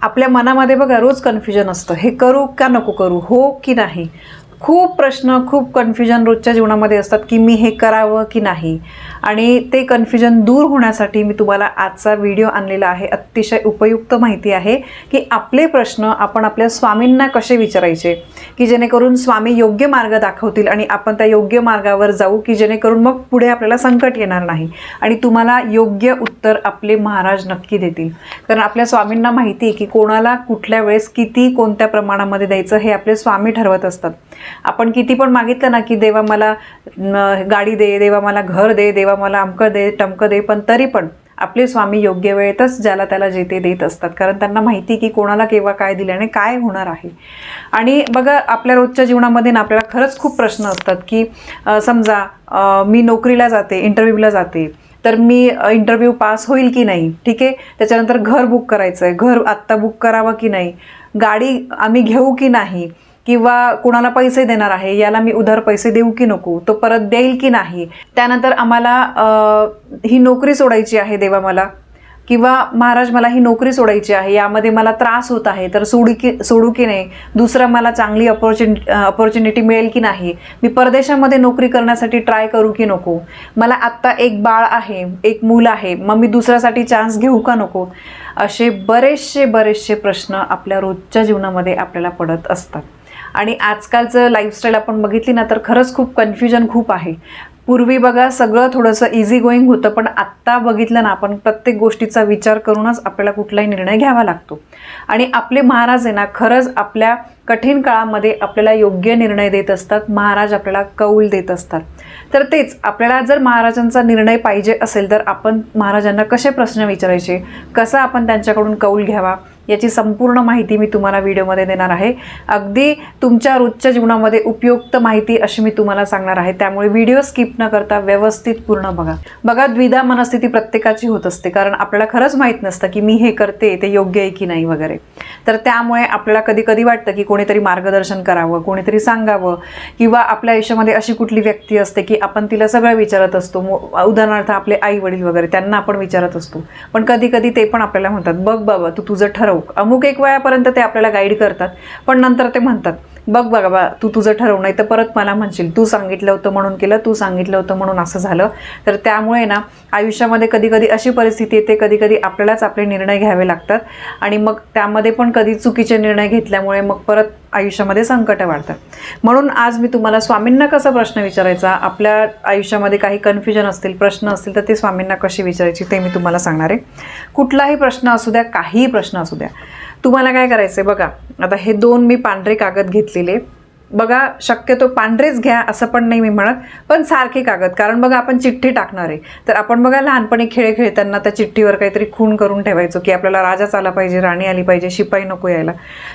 आपल्या मनामध्ये बघा रोज कन्फ्युजन असतं, हे करू का नको करू, हो की नाही. खूप प्रश्न, खूप कन्फ्युजन रोजच्या जीवनामध्ये असतात की मी हे करावं की नाही. आणि ते कन्फ्युजन दूर होण्यासाठी मी तुम्हाला आजचा व्हिडिओ आणलेला आहे. अतिशय उपयुक्त माहिती आहे की आपले प्रश्न आपण आपल्या स्वामींना कसे विचारायचे, की जेणेकरून स्वामी योग्य मार्ग दाखवतील आणि आपण त्या योग्य मार्गावर जाऊ, की जेणेकरून मग पुढे आपल्याला संकट येणार नाही आणि तुम्हाला योग्य उत्तर आपले महाराज नक्की देतील. कारण आपल्या स्वामींना माहिती आहे की कोणाला कुठल्या वेळेस किती कोणत्या प्रमाणामध्ये द्यायचं हे आपले स्वामी ठरवत असतात. आपण किती पण मागितलं ना की देवा मला गाडी दे, देवा मला घर दे, देवा मला अमकं दे टमकं दे, पण तरी पण आपले स्वामी योग्य वेळेतच ज्याला त्याला जे ते देत असतात. कारण त्यांना माहिती की कोणाला केव्हा काय दिल्याने काय होणार आहे. आणि बघा आपल्या रोजच्या जीवनामध्ये ना आपल्याला खरंच खूप प्रश्न असतात की समजा मी नोकरीला जाते, इंटरव्ह्यूला जाते, तर मी इंटरव्ह्यू पास होईल की नाही, ठीक आहे. त्याच्यानंतर घर बुक करायचं आहे, घर आत्ता बुक करावं की नाही, गाडी आम्ही घेऊ की नाही, किंवा कोणाला पैसे देणार आहे, याला मी उधार पैसे देऊ की नको, तो परत देईल की नाही. त्यानंतर आम्हाला ही नोकरी सोडायची आहे देवा मला, किंवा महाराज मला ही नोकरी सोडायची आहे, यामध्ये मला त्रास होत आहे, तर सोडू की नाही, दुसरं मला चांगली अपॉर्च्युनिटी मिळेल की नाही, मी परदेशामध्ये नोकरी करण्यासाठी ट्राय करू की नको, मला आत्ता एक बाळ आहे, एक मूल आहे, मग मी दुसऱ्यासाठी चान्स घेऊ का नको. असे बरेचसे प्रश्न आपल्या रोजच्या जीवनामध्ये आपल्याला पडत असतात. आणि आजकालचं लाईफस्टाईल आपण बघितली ना तर खरंच खूप कन्फ्युजन खूप आहे. पूर्वी बघा सगळं थोडंसं इझी गोईंग होतं, पण आत्ता बघितलं ना आपण प्रत्येक गोष्टीचा विचार करूनच आपल्याला कुठलाही निर्णय घ्यावा लागतो. आणि आपले महाराज आहे ना खरंच आपल्या कठीण काळामध्ये आपल्याला योग्य निर्णय देत असतात. महाराज आपल्याला कौल देत असतात. तर तेच आपल्याला जर महाराजांचा निर्णय पाहिजे असेल तर आपण महाराजांना कसे प्रश्न विचारायचे, कसा आपण त्यांच्याकडून कौल घ्यावा, याची संपूर्ण माहिती मी तुम्हाला व्हिडिओमध्ये देणार आहे. अगदी तुमच्या रोजच्या जीवनामध्ये उपयुक्त माहिती अशी मी तुम्हाला सांगणार आहे. त्यामुळे व्हिडिओ स्किप न करता व्यवस्थित पूर्ण बघा. द्विधा मनस्थिती प्रत्येकाची होत असते, कारण आपल्याला खरंच माहीत नसतं की मी हे करते ते योग्य आहे की नाही वगैरे. तर त्यामुळे आपल्याला कधी कधी वाटतं की कोणीतरी मार्गदर्शन करावं, कोणीतरी सांगावं, किंवा आपल्या आयुष्यामध्ये अशी कुठली व्यक्ती असते की आपण तिला सगळं विचारत असतो. उदाहरणार्थ आपले आई वडील वगैरे, त्यांना आपण विचारत असतो, पण कधी कधी ते पण आपल्याला म्हणतात बघ बाबा तू तुझं ठरव. अमुक एक वयापर्यंत ते आपल्याला गाईड करतात, पण नंतर ते म्हणतात बघ बाबा तू तुझं ठरव, नाही तर परत मला म्हणशील तू सांगितलं होतं म्हणून केलं, तू सांगितलं होतं म्हणून असं झालं. तर त्यामुळे ना आयुष्यामध्ये कधी कधी अशी परिस्थिती येते, कधी कधी आपल्यालाच आपले निर्णय घ्यावे लागतात आणि मग त्यामध्ये पण कधी चुकीचे निर्णय घेतल्यामुळे मग परत आयुष्यामध्ये संकटं वाढतात. म्हणून आज मी तुम्हाला स्वामींना कसा प्रश्न विचारायचा, आपल्या आयुष्यामध्ये काही कन्फ्युजन असतील, प्रश्न असतील तर ते स्वामींना कशी विचारायची ते मी तुम्हाला सांगणार आहे. कुठलाही प्रश्न असू द्या, काहीही प्रश्न असू द्या, तुम्हाला काय करायचं आहे बघा. आता हे 2 मी पांढरे कागद घेतलेले बघा, शक्यतो पांढरेच घ्या असं पण नाही मी म्हणत, पण सारखे कागद, कारण बघा आपण चिठ्ठी टाकणार आहे. तर आपण बघा लहानपणी खेळ खेळताना त्या चिठ्ठीवर काहीतरी खूण करून ठेवायचो की आपल्याला राजाच आला पाहिजे, राणी आली पाहिजे, शिपाई नको यायला.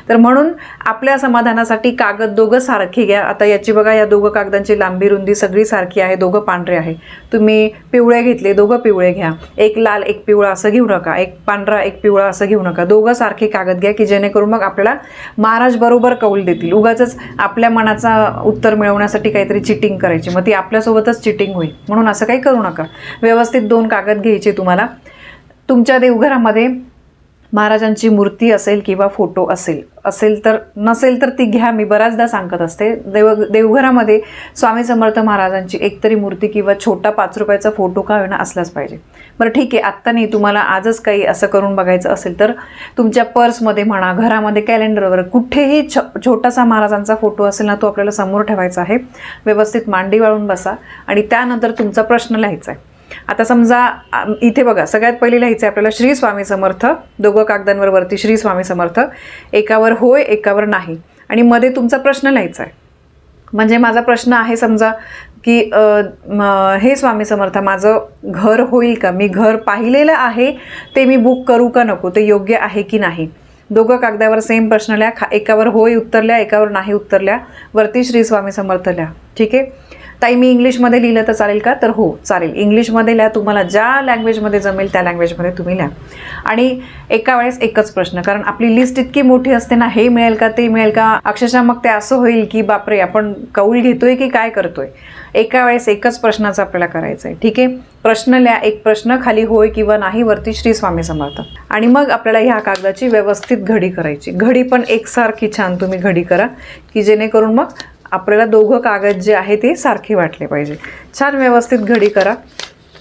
तर म्हणून आपल्या समाधानासाठी कागद दोघं सारखे घ्या. आता याची बघा या दोघं कागदांची लांबी रुंदी सगळी सारखी आहे, दोघं पांढरे आहे. तुम्ही पिवळे घेतले, दोघं पिवळे घ्या. एक लाल एक पिवळा असं घेऊ नका, एक पांढरा एक पिवळा असं घेऊ नका, दोघं सारखे कागद घ्या, की जेणेकरून मग आपल्याला महाराज बरोबर कौल देतील. उगाचच आपल्या मनाचा उत्तर मिळवण्यासाठी काहीतरी चिटिंग करायची, मग ती आपल्यासोबतच चिटिंग होईल. म्हणून असं काही करू नका. व्यवस्थित 2 कागद घ्यायचे. तुम्हाला तुमच्या देवघरामध्ये महाराजांची मूर्ती असेल किंवा फोटो असेल तर, नसेल तर ती घ्या. मी बऱ्याचदा सांगत असते देवघरामध्ये स्वामी समर्थ महाराजांची एकतरी मूर्ती किंवा छोटा 5 रुपयाचा फोटो का होईना असलाच पाहिजे. बरं ठीक आहे, आत्ता नाही, तुम्हाला आजच काही असं करून बघायचं असेल तर तुमच्या पर्समध्ये म्हणा, घरामध्ये कॅलेंडरवर कुठेही छोटासा महाराजांचा फोटो असेल ना, तो आपल्याला समोर ठेवायचा आहे. व्यवस्थित मांडी वाळून बसा आणि त्यानंतर तुमचा प्रश्न लिहायचा आहे. आता समजा इथे बघा, सगळ्यात पहिले लिहायचं आहे आपल्याला श्री स्वामी समर्थ. दोघं कागदांवर वरती श्री स्वामी समर्थ, एकावर होय एकावर नाही, आणि मध्ये तुमचा प्रश्न लिहायचा आहे. म्हणजे माझा प्रश्न आहे समजा की हे स्वामी समर्थ माझं घर होईल का, मी घर पाहिलेलं आहे ते मी बुक करू का नको, ते योग्य आहे की नाही. दोघं कागदावर सेम प्रश्न लिहा. एकावर होय उत्तर लिहा, एकावर नाही उत्तर लिहा, वरती श्री स्वामी समर्थ लिहा. ठीक आहे. ताई मी इंग्लिशमध्ये लिहिलं तर चालेल का? तर हो चालेल, इंग्लिशमध्ये लिहा, तुम्हाला ज्या लँग्वेजमध्ये जमेल त्या लँग्वेजमध्ये तुम्ही लिहा. आणि एका वेळेस एकच प्रश्न, कारण आपली लिस्ट इतकी मोठी असते ना, हे मिळेल का ते मिळेल का, अक्षरशः मग ते असं होईल की बापरे आपण कौल घेतोय की काय करतोय. एका वेळेस एकच प्रश्नाचं आपल्याला करायचं आहे. ठीक आहे, प्रश्न लिहा, एक प्रश्न खाली होय किंवा नाही वरती श्री स्वामी समर्थ. आणि मग आपल्याला ह्या कागदाची व्यवस्थित घडी करायची. घडी पण एकसारखी छान तुम्ही घडी करा की जेणेकरून मग आपल्याला दोघं कागद जे आहे ते सारखे वाटले पाहिजे. छान व्यवस्थित घडी करा.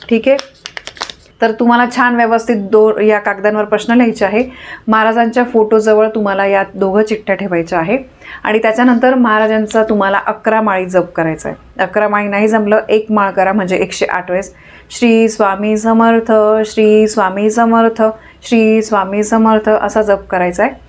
ठीक आहे, तर तुम्हाला छान व्यवस्थित या कागदांवर प्रश्न लिहायचे आहे. महाराजांच्या फोटोजवळ तुम्हाला या दोघं चिठ्ठ्या ठेवायच्या आहे. आणि त्याच्यानंतर महाराजांचा तुम्हाला 11 माळी जप करायचा आहे. 11 माळी नाही जमलं, 1 माळ करा, म्हणजे 108 वेळेस श्री स्वामी समर्थ, श्री स्वामी समर्थ, श्री स्वामी समर्थ असा जप करायचा आहे.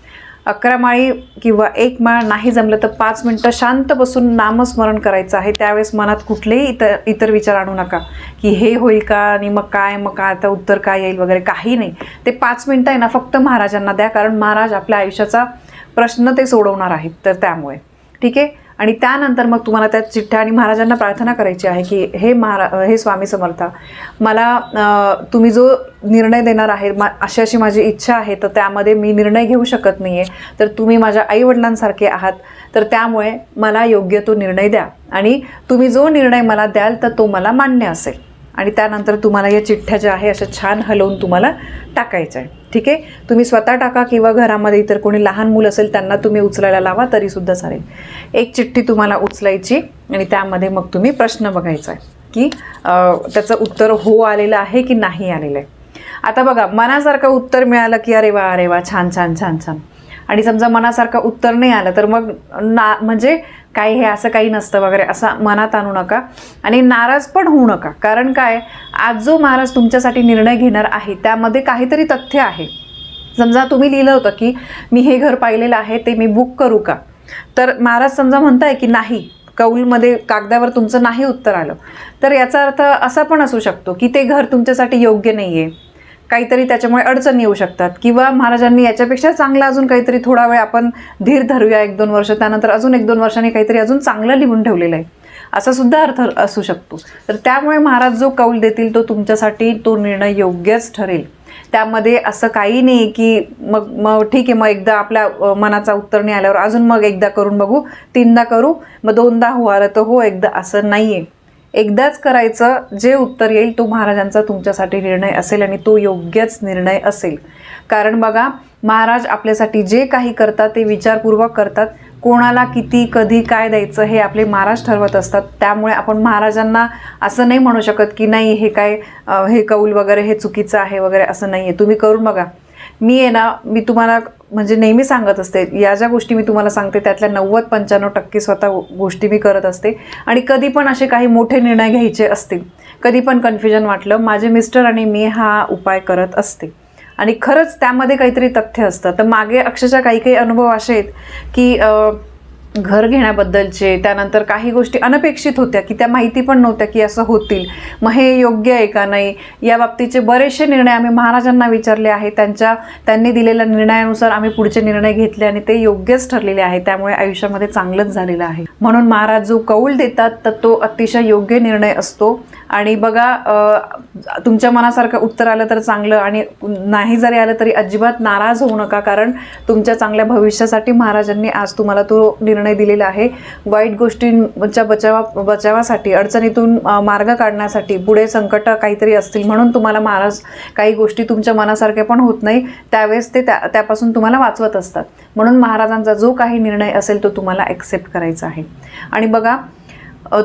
11 माळी किंवा 1 माळ नाही जमलं तर 5 मिनटं शांत बसून नामस्मरण करायचं आहे. त्यावेळेस मनात कुठलेही इतर विचार आणू नका की हे होईल का आणि मग काय आता उत्तर काय येईल वगैरे, काही नाही. ते 5 मिनटं आहे ना फक्त महाराजांना द्या, कारण महाराज आपल्या आयुष्याचा प्रश्न ते सोडवणार आहेत. तर त्यामुळे ठीक आहे. आणि त्यानंतर मग तुम्हाला त्या चिठ्ठ्या आणि महाराजांना प्रार्थना करायची आहे की हे स्वामी समर्था, मला तुम्ही जो निर्णय देणार आहे, अशी माझी इच्छा आहे, तर त्यामध्ये मी निर्णय घेऊ शकत नाही आहे. तर तुम्ही माझ्या आईवडिलांसारखे आहात, तर त्यामुळे मला योग्य तो निर्णय द्या आणि तुम्ही जो निर्णय मला द्याल तर तो मला मान्य असेल. आणि त्यानंतर तुम्हाला या चिठ्ठ्या ज्या आहे अशा छान हलवून तुम्हाला टाकायचं आहे. ठीक आहे, तुम्ही स्वतः टाका किंवा घरामध्ये इतर कोणी लहान मूल असेल त्यांना तुम्ही उचलायला लावा तरीसुद्धा चालेल. एक चिठ्ठी तुम्हाला उचलायची आणि त्यामध्ये मग तुम्ही प्रश्न बघायचा आहे की त्याचं उत्तर हो आलेलं आहे की नाही आलेलं आहे. आता बघा, मनासारखं उत्तर मिळालं की अरे वा छान छान छान छान. आणि समजा मनासारखं उत्तर नाही आलं तर मग म्हणजे काय हे असं काही नसतं वगैरे असं मनात आणू नका आणि नाराज पण होऊ नका. कारण काय, आज जो महाराज तुमच्यासाठी निर्णय घेणार आहे त्यामध्ये काहीतरी तथ्य आहे. समजा तुम्ही लिहिलं होतं की मी हे घर पाहिलेलं आहे, ते मी बुक करू का, तर महाराज समजा म्हणताय की नाही, कौलमध्ये कागदावर तुमचं नाही उत्तर आलं, तर याचा अर्थ असा पण असू शकतो की ते घर तुमच्यासाठी योग्य नाही आहे, काहीतरी त्याच्यामुळे अडचणी येऊ शकतात, किंवा महाराजांनी याच्यापेक्षा चांगलं अजून काहीतरी थोडा वेळ आपण धीर धरूया, 1-2 वर्ष, त्यानंतर अजून 1-2 वर्षांनी काहीतरी अजून चांगलं लिहून ठेवलेलं आहे, असा सुद्धा अर्थ असू शकतो. तर त्यामुळे महाराज जो कौल देतील तो तुमच्यासाठी तो निर्णय योग्यच ठरेल. त्यामध्ये असं काही नाही की मग ठीक आहे, मग एकदा आपल्या मनाचा उत्तर नाही आल्यावर अजून मग एकदा करून बघू, 3दा करू, मग 2दा हो आलं तर हो, एकदा, असं नाही आहे. एकदाच करायचं, जे उत्तर येईल तो महाराजांचा तुमच्यासाठी निर्णय असेल आणि तो योग्यच निर्णय असेल. कारण बघा, महाराज आपल्यासाठी जे काही करतात ते विचारपूर्वक करतात. कोणाला किती कधी काय द्यायचं हे आपले महाराज ठरवत असतात. त्यामुळे आपण महाराजांना असं नाही म्हणू शकत की नाही हे काय हे कौल वगैरे हे चुकीचं आहे वगैरे, असं नाही आहे. तुम्ही करून बघा. मी तुम्हाला म्हणजे नेहमी सांगत असते, या ज्या गोष्टी मी तुम्हाला सांगते त्यातल्या 90-95% स्वतः गोष्टी मी करत असते. आणि कधी पण असे काही मोठे निर्णय घ्यायचे असतील, कधी पण कन्फ्युजन वाटलं, माझे मिस्टर आणि मी हा उपाय करत असते. आणि खरंच त्यामध्ये काहीतरी तथ्य असतं. तर मागे अक्षरशः काही अनुभव असे आहेत की घर घेण्याबद्दलचे, त्यानंतर काही गोष्टी अनपेक्षित होत्या की त्या माहिती पण नव्हत्या की असं होतील, मग हे योग्य आहे का नाही, या बाबतीचे बरेचसे निर्णय आम्ही महाराजांना विचारले आहे. त्यांनी दिलेल्या निर्णयानुसार आम्ही पुढचे निर्णय घेतले आणि ते योग्यच ठरलेले आहे. त्यामुळे आयुष्यामध्ये चांगलंच झालेलं आहे. म्हणून महाराज जो कौल देतात तर तो अतिशय योग्य निर्णय असतो. आणि बघा, तुमच्या मनासारखं उत्तर आलं तर चांगलं, आणि नाही जरी आलं तरी अजिबात नाराज होऊ नका, कारण तुमच्या चांगल्या भविष्यासाठी महाराजांनी आज तुम्हाला तो निर्णय दिलेला आहे. वाईट गोष्टींच्या बचावासाठी, अडचणीतून मार्ग काढण्यासाठी, पुढे संकट काहीतरी असतील म्हणून तुम्हाला महाराज काही गोष्टी तुमच्या मनासारख्या पण होत नाही त्यावेळेस ते त्यापासून तुम्हाला वाचवत असतात. म्हणून महाराजांचा जो काही निर्णय असेल तो तुम्हाला ॲक्सेप्ट करायचा आहे. आणि बघा,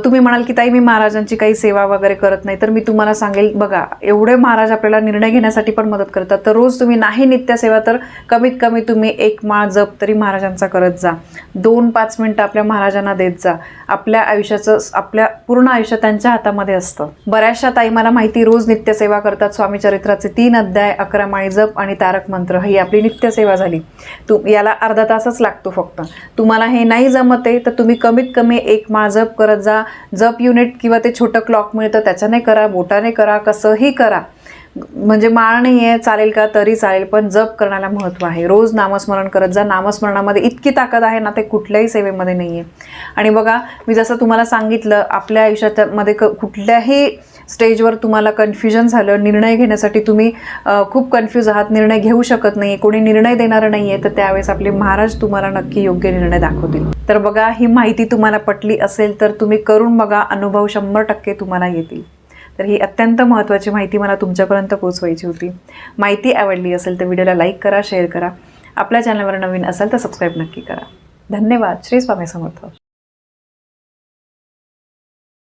तुम्ही म्हणाल की ताई मी महाराजांची काही सेवा वगैरे करत नाही, तर मी तुम्हाला सांगेल, बघा, एवढे महाराज आपल्याला निर्णय घेण्यासाठी पण मदत करतात. तर रोज तुम्ही नाही नित्यसेवा तर कमीत कमी तुम्ही 1 माळ जप तरी महाराजांचा करत जा. 2-5 मिनटं आपल्या महाराजांना देत जा. आपल्या आयुष्याचं, आपल्या पूर्ण आयुष्य त्यांच्या हातामध्ये असतं. बऱ्याचशा ताई मला माहिती रोज नित्यसेवा करतात. स्वामी चरित्राचे 3 अध्याय, 11 माळी जप आणि तारक मंत्र ही आपली नित्यसेवा झाली. याला अर्धा तासच लागतो फक्त. तुम्हाला हे नाही जमत आहे तर तुम्ही कमीत कमी 1 माळ जप करत जा. जप युनिट किंवा ते छोटं क्लॉक मिळतं त्याच्याने करा, बोटाने करा, कसंही करा, म्हणजे माळ नाही आहे चालेल का, तरी चालेल, पण जप करण्याला महत्त्व आहे. रोज नामस्मरण करत जा. नामस्मरणामध्ये इतकी ताकद आहे ना, ते कुठल्याही सेवेमध्ये नाही आहे. आणि बघा, मी जसं तुम्हाला सांगितलं, आपल्या आयुष्यामध्ये कुठल्याही स्टेजवर तुम्हाला कन्फ्युजन झालं, निर्णय घेण्यासाठी तुम्ही खूप कन्फ्यूज आहात, निर्णय घेऊ शकत नाही, कोणी निर्णय देणारं नाही आहे, तर त्यावेळेस आपले महाराज तुम्हाला नक्की योग्य निर्णय दाखवतील. तर बघा, ही माहिती तुम्हाला पटली असेल तर तुम्ही करून बघा, अनुभव 100% तुम्हाला येतील. तर ही अत्यंत महत्त्वाची माहिती मला तुमच्यापर्यंत पोहोचवायची होती. माहिती आवडली असेल तर व्हिडिओला लाईक करा, शेअर करा. आपल्या चॅनलवर नवीन असाल तर सबस्क्राईब नक्की करा. धन्यवाद. श्री स्वामी समर्थ.